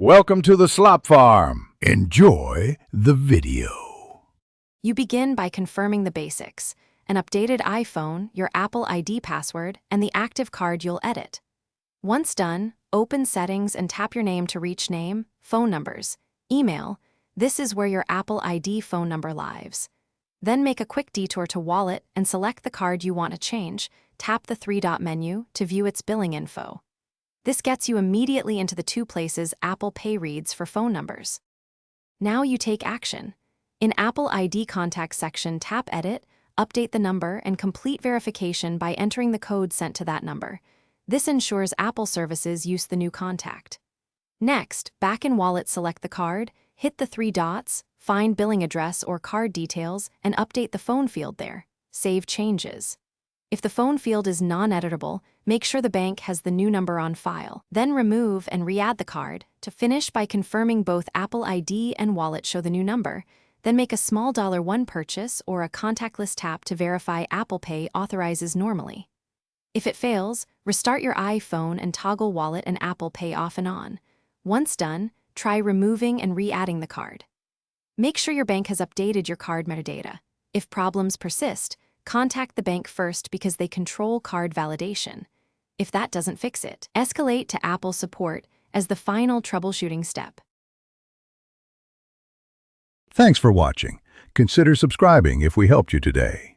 Welcome to the Slop Farm. Enjoy the video. You begin by confirming the basics: an updated iPhone, your Apple ID password, and the active card you'll edit. Once done, open Settings and tap your name to reach name, phone numbers, email. This is where your Apple ID phone number lives. Then make a quick detour to Wallet and select the card you want to change. Tap the three-dot menu to view its billing info. This gets you immediately into the two places Apple Pay reads for phone numbers. Now you take action. In Apple ID Contacts section, tap Edit, update the number, and complete verification by entering the code sent to that number. This ensures Apple services use the new contact. Next, back in Wallet, select the card, hit the three dots, find billing address or card details, and update the phone field there. Save changes. If the phone field is non-editable, make sure the bank has the new number on file. Then remove and re-add the card. To finish by confirming both Apple ID and Wallet show the new number. Then make a small $1 purchase or a contactless tap to verify Apple Pay authorizes normally. If it fails, restart your iPhone and toggle Wallet and Apple Pay off and on. Once done, try removing and re-adding the card. Make sure your bank has updated your card metadata. If problems persist, contact the bank first because they control card validation. If that doesn't fix it, escalate to Apple support as the final troubleshooting step. Thanks for watching. Consider subscribing if we helped you today.